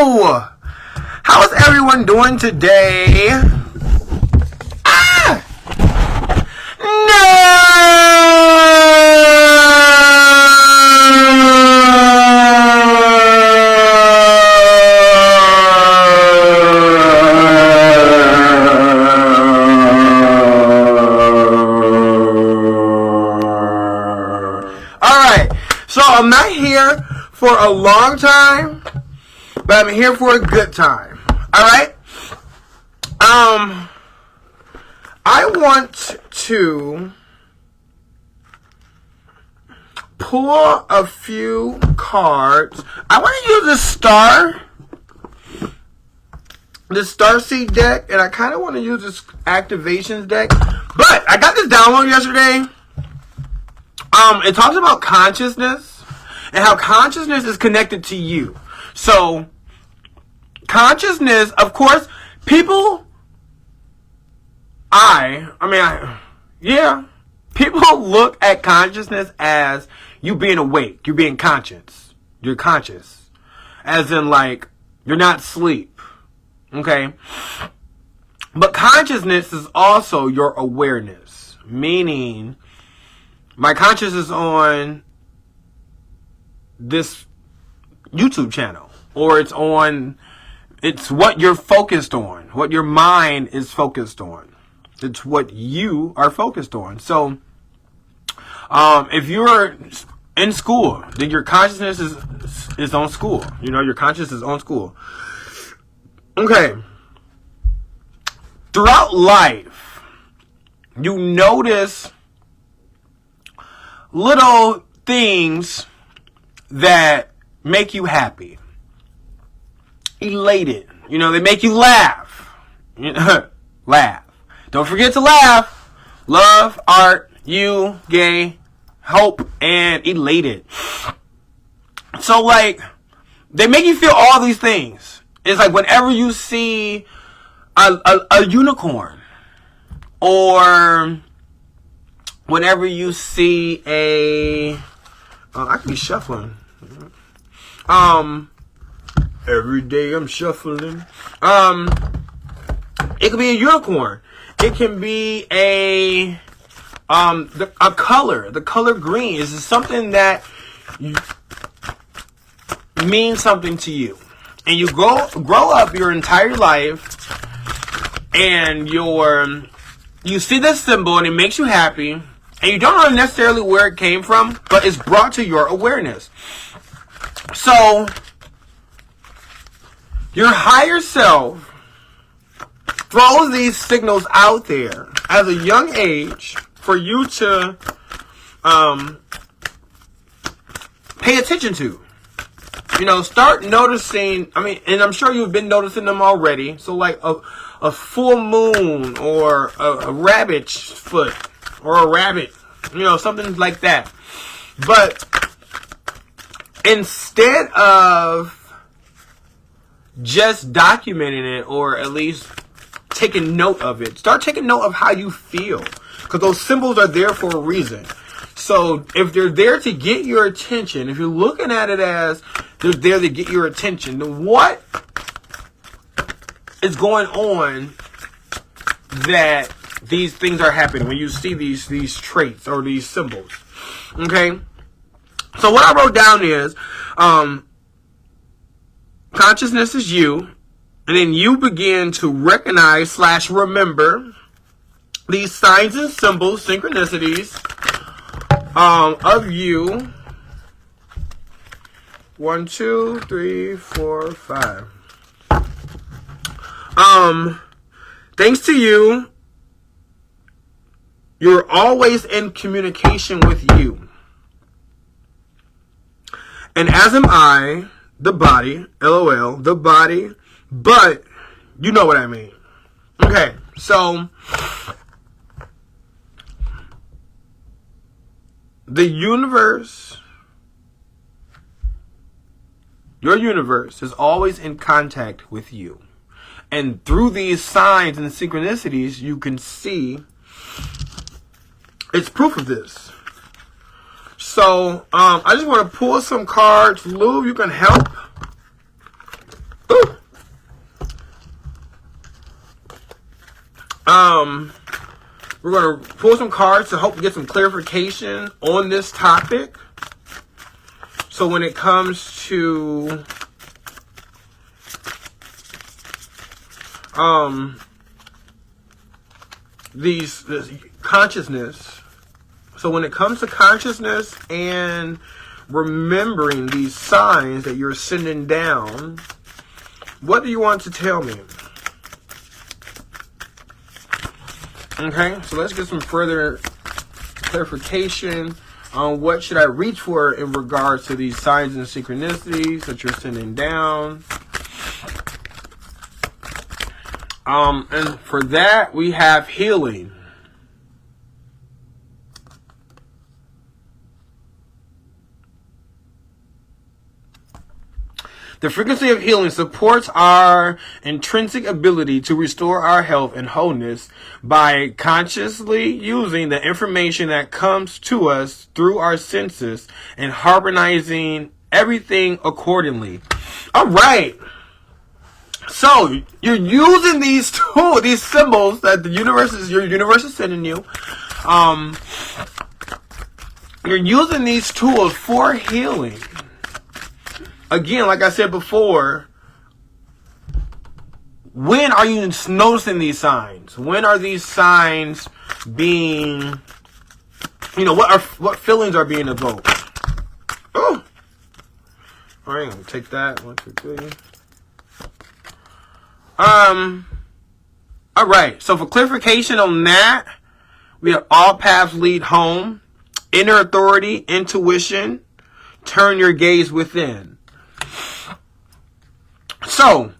Hello! How is everyone doing today? Ah! No! Alright, so I'm not here for a long time, but I'm here for a good time. Alright? I want to pull a few cards. I want to use this star seed deck, and I kind of want to use this activations deck. But I got this download yesterday. It talks about consciousness and how consciousness is connected to you. So, consciousness, of course, people, people look at consciousness as you being awake, you're being conscious, you're conscious, as in like, you're not asleep, okay? But consciousness is also your awareness, meaning, my consciousness is on this YouTube channel, or it's what you're focused on, what your mind is focused on. It's what you are focused on. So, if you're in school, then your consciousness is on school. You know, your consciousness is on school. Okay. Throughout life, you notice little things that make you happy, elated. You know, they make you laugh. Laugh. Don't forget to laugh. Love, art, you, gay, hope, and elated. So, like, they make you feel all these things. It's like whenever you see a unicorn, or whenever you see I could be shuffling. Every day I'm shuffling. It could be a unicorn. It can be a color. The color green is something that means something to you, and you grow up your entire life, and you see this symbol and it makes you happy, and you don't know necessarily where it came from, but it's brought to your awareness. So, your higher self throws these signals out there at a young age for you to pay attention to. You know, start noticing, and I'm sure you've been noticing them already. So like a full moon, or a rabbit's foot, or a rabbit, you know, something like that. But instead of just documenting it, or at least taking note of it, start taking note of how you feel, because those symbols are there for a reason. So if they're there to get your attention, if you're looking at it as they're there to get your attention, then what is going on that these things are happening when you see these traits or these symbols? Okay? So what I wrote down is, consciousness is you, and then you begin to recognize / remember these signs and symbols, synchronicities, of you. 1, 2, 3, 4, 5. Thanks to you, you're always in communication with you. And as am I, the body, LOL, the body, but you know what I mean. Okay, so the universe, your universe is always in contact with you. And through these signs and synchronicities, you can see it's proof of this. So, I just want to pull some cards. Lou, you can help. Ooh, we're going to pull some cards to help get some clarification on this topic. So when it comes to this consciousness. So when it comes to consciousness and remembering these signs that you're sending down, what do you want to tell me? Okay, so let's get some further clarification on what should I reach for in regards to these signs and synchronicities that you're sending down. And for that, we have healing. The frequency of healing supports our intrinsic ability to restore our health and wholeness by consciously using the information that comes to us through our senses and harmonizing everything accordingly. All right. So you're using these tools, these symbols that your universe is sending you. You're using these tools for healing. Again, like I said before, when are you noticing these signs? When are these signs being, what feelings are being evoked? Oh, all right, I'm gonna take that. 1, 2, 3. All right. So for clarification on that, we have all paths lead home, inner authority, intuition, turn your gaze within. So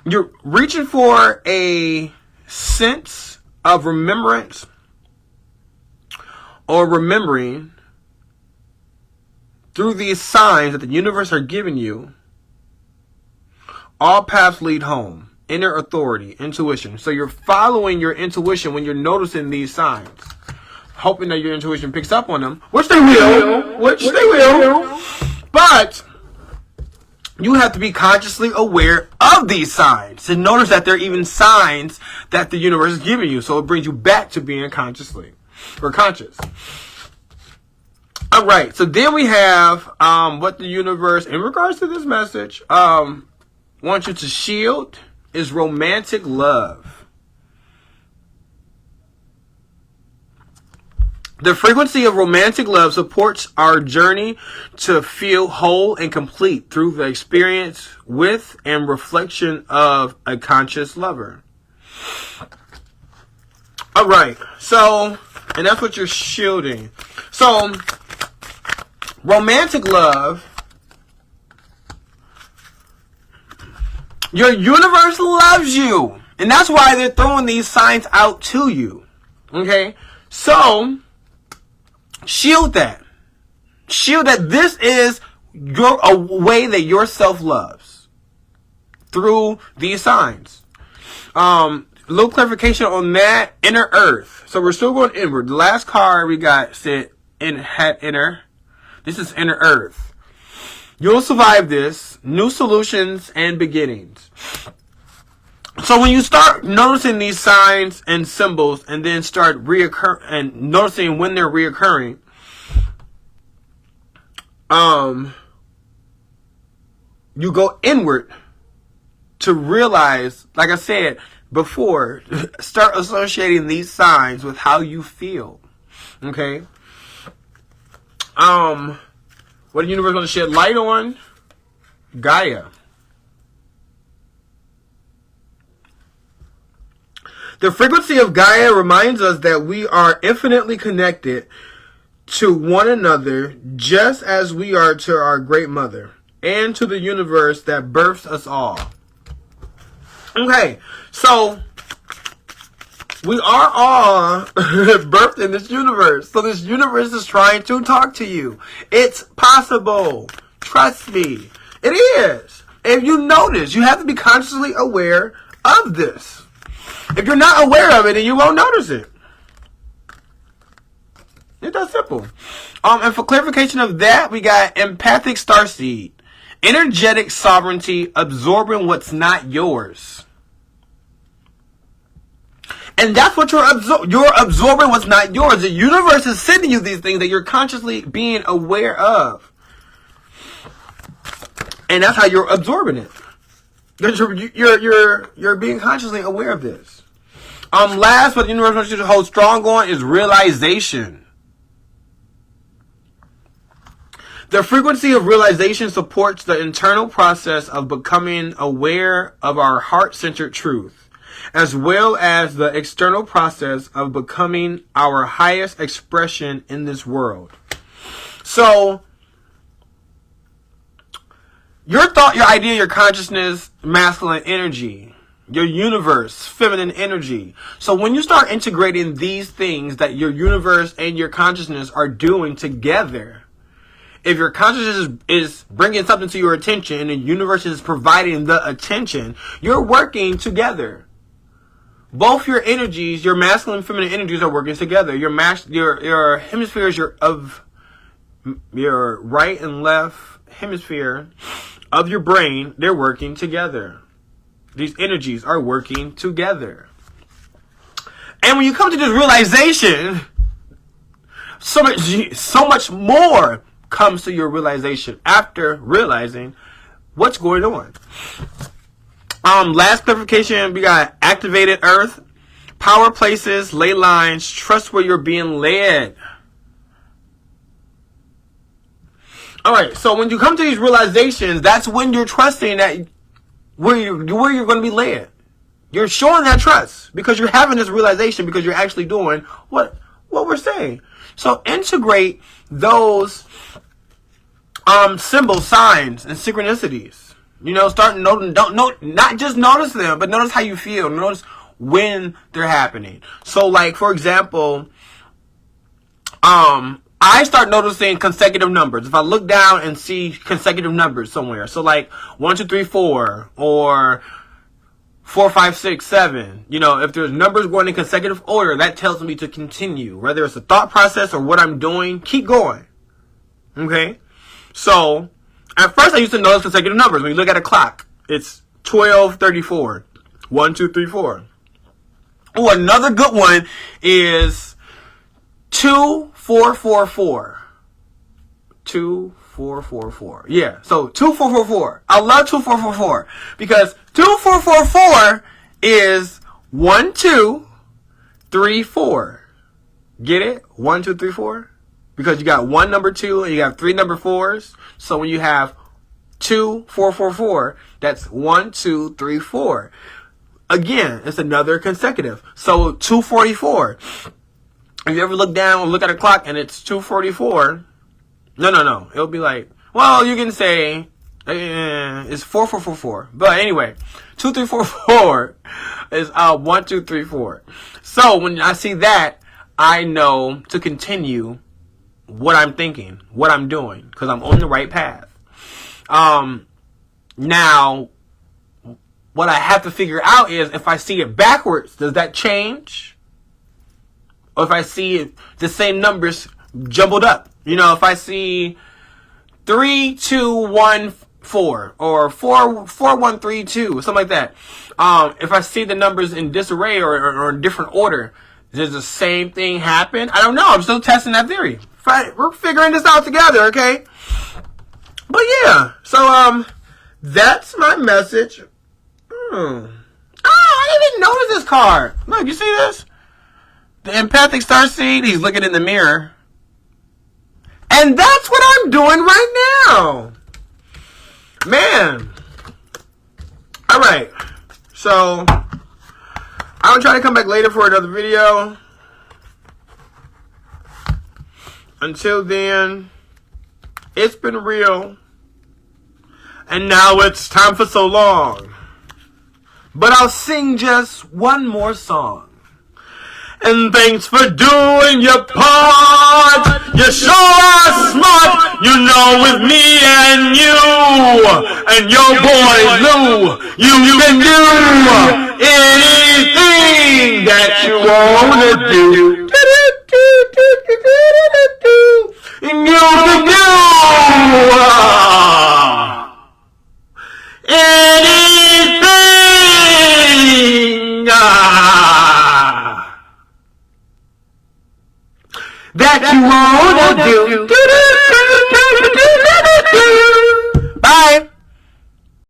you're reaching for a sense of remembrance or remembering through these signs that the universe are giving you. All paths lead home. Inner authority, intuition. So you're following your intuition when you're noticing these signs. Hoping that your intuition picks up on them. Which they will. But you have to be consciously aware of these signs. To notice that they're even signs that the universe is giving you. So it brings you back to being conscious. Alright, so then we have what the universe, in regards to this message, wants you to shield is romantic love. The frequency of romantic love supports our journey to feel whole and complete through the experience with and reflection of a conscious lover. All right, so, and that's what you're shielding. So, romantic love, your universe loves you. And that's why they're throwing these signs out to you. Okay? So, shield that. Shield that this is a way that yourself loves. Through these signs. Little clarification on that. Inner earth. So we're still going inward. The last card we got said had inner. This is inner earth. You'll survive this. New solutions and beginnings. So when you start noticing these signs and symbols and then start noticing when they're reoccurring, you go inward to realize, like I said before, start associating these signs with how you feel. Okay? What the universe going to shed light on? Gaia. The frequency of Gaia reminds us that we are infinitely connected to one another, just as we are to our great mother and to the universe that births us all. Okay, so we are all birthed in this universe. So this universe is trying to talk to you. It's possible. Trust me. It is. If you notice, you have to be consciously aware of this. If you're not aware of it, then you won't notice it. It's that simple. And for clarification of that, we got empathic starseed. Energetic sovereignty, absorbing what's not yours. And that's what you're absorbing what's not yours. The universe is sending you these things that you're consciously being aware of. And that's how you're absorbing it. You're being consciously aware of this. Last, what the universe wants you to hold strong on is realization. The frequency of realization supports the internal process of becoming aware of our heart-centered truth, as well as the external process of becoming our highest expression in this world. So, your thought, your idea, your consciousness, masculine energy, your universe, feminine energy. So when you start integrating these things that your universe and your consciousness are doing together, if your consciousness is bringing something to your attention and the universe is providing the attention, you're working together. Both your energies, your masculine and feminine energies, are working together. Your hemispheres of your right and left hemisphere of your brain, they're working together. These energies are working together. And when you come to this realization, so much more comes to your realization after realizing what's going on. Last clarification, we got activated earth, power places, ley lines, trust where you're being led. Alright, so when you come to these realizations, that's when you're trusting that where you're going to be led. You're showing that trust because you're having this realization, because you're actually doing what we're saying. So integrate those symbols, signs, and synchronicities. You know, start noting, not just notice them, but notice how you feel. Notice when they're happening. So, like, for example, I start noticing consecutive numbers. If I look down and see consecutive numbers somewhere. So, like, 1, 2, 3, 4, or 4, 5, 6, 7. You know, if there's numbers going in consecutive order, that tells me to continue. Whether it's a thought process or what I'm doing, keep going. Okay? So, at first I used to notice consecutive numbers. When you look at a clock, it's 12:34. 1, 2, 3, 4. Oh, another good one is 2444. 2444. Yeah, so 2444. I love 2444 because 2444 is 1, 2, 3, 4. Get it? 1, 2, 3, 4. Because you got 1 number 2 and you have 3 number 4s. So when you have 2, 4, 4, 4, that's 1, 2, 3, 4. Again, it's another consecutive. So 244. If you ever look down and look at a clock and it's 2:44, no. It'll be like, well, you can say it's 4444. But anyway, 2, 3, 4, 4 is 1, 2, 3, 4. So when I see that, I know to continue what I'm thinking, what I'm doing, because I'm on the right path. Now, what I have to figure out is if I see it backwards, does that change? Or if I see the same numbers jumbled up. You know, if I see 3, 2, 1, 4 or 4, 4, 1, 3, 2, something like that. If I see the numbers in disarray or in different order, does the same thing happen? I don't know. I'm still testing that theory. We're figuring this out together, okay? But yeah, so that's my message. Oh, I didn't even notice this card. Look, you see this? The empathic starseed, he's looking in the mirror. And that's what I'm doing right now. Man. Alright. So, I'll try to come back later for another video. Until then, it's been real. And now it's time for so long. But I'll sing just one more song. And thanks for doing your part. You sure are smart. You know, with me and you and your boy Lou, you can do anything that you wanna do. And you can do anything. that you wanna do. Bye.